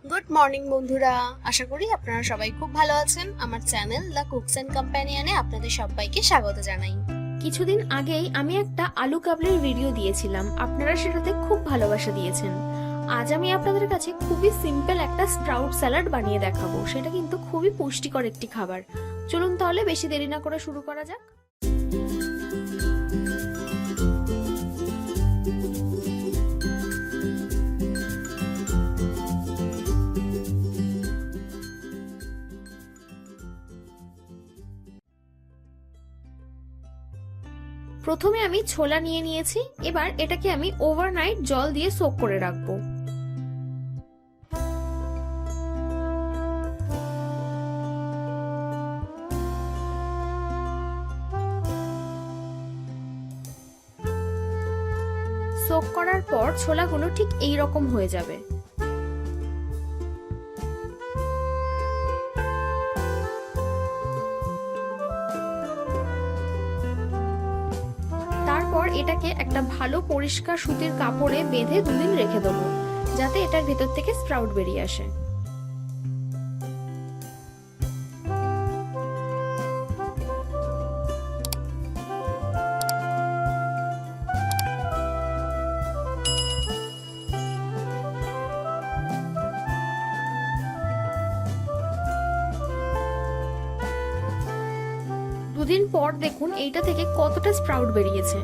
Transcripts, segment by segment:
Good morning বন্ধুরা, আশা করি আপনারা সবাই খুব ভালো আছেন। আমার চ্যানেল দ্য কুকস এন্ড কম্প্যানিয়নে আপনাদের সবাইকে স্বাগত জানাই। কিছুদিন আগেই আমি একটা আলু কাবলির ভিডিও দিয়েছিলাম, আপনারা সেটাতে খুব ভালোবাসা দিয়েছেন। আজ আমি আপনাদের কাছে খুবই সিম্পল একটা স্প্রাউট স্যালাড বানিয়ে দেখাবো। সেটা কিন্তু খুবই পুষ্টিকর একটি খাবার। চলুন তাহলে বেশি দেরি না করে শুরু করা যাক। প্রথমে আমি ছোলা নিয়ে নিয়েছি। এবার এটাকে আমি ওভারনাইট জল দিয়ে সোক করে রাখবো। সোক করার পর ছোলাগুলো ঠিক এই রকম হয়ে যাবে। তারপর এটাকে একটা ভালো পরিষ্কার সুতির কাপড়ে বেঁধে 2 দিন রেখে দেবো, যাতে এটার ভেতর থেকে স্প্রাউট বেরিয়ে আসে। দুদিন পর দেখুন এইটা থেকে কতটা স্প্রাউট বেরিয়েছে।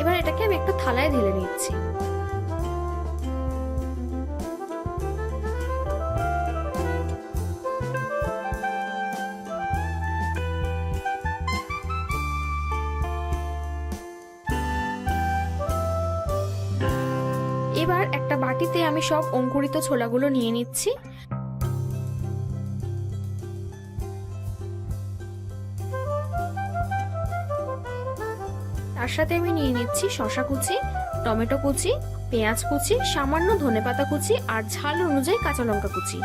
এবার এটাকে আমি একটা থালায় ঢেলে নিচ্ছি। এবার একটা বাটিতে আমি সব অঙ্কুরিত ছোলাগুলো নিয়ে নিচ্ছি। তার সাথে আমি নিয়ে নিচ্ছি শসা কুচি, টমেটো কুচি, পেঁয়াজ কুচি, সামান্য ধনেপাতা কুচি আর ঝাল অনুযায়ী কাঁচা লঙ্কা কুচি।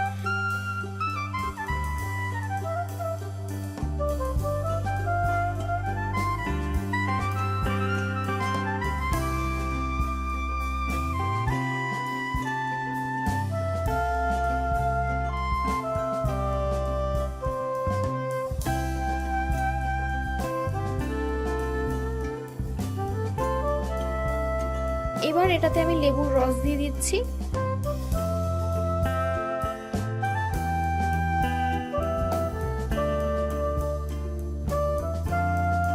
এবার এটাতে আমি লেবুর রস দিয়ে দিচ্ছি।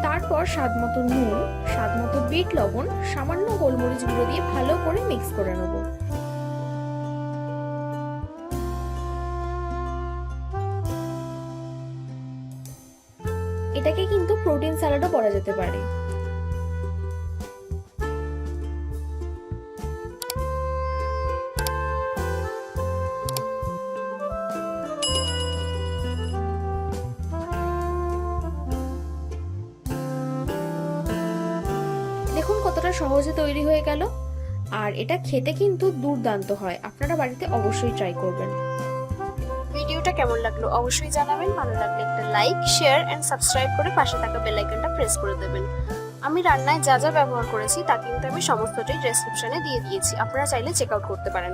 তারপর স্বাদমতো নুন, স্বাদমতো বিট লবণ, সামান্য গোলমরিচ গুঁড়ো দিয়ে ভালো করে মিক্স করে নেব। এটাকে কিন্তু প্রোটিন স্যালাডও বলা যেতে পারে। দেখুন কতটা সহজে তৈরি হয়ে গেল। আর এটা খেতে কিন্তু দুর্দান্ত হয়, আপনারা বাড়িতে অবশ্যই ট্রাই করবেন। ভিডিওটা কেমন লাগলো অবশ্যই জানাবেন। ভালো লাগলে একটা লাইক, শেয়ার এন্ড সাবস্ক্রাইব করে পাশে থাকা বেল আইকনটা প্রেস করে দেবেন। আমি রান্নায় যা যা ব্যবহার করেছি তা কিন্তু আমি সমস্তটাই ডেসক্রিপশনে দিয়ে দিয়েছি, আপনারা চাইলে চেক আউট করতে পারেন।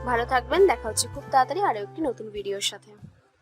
ভালো থাকবেন, দেখা হচ্ছে খুব তাড়াতাড়ি আরও একটি নতুন ভিডিওর সাথে।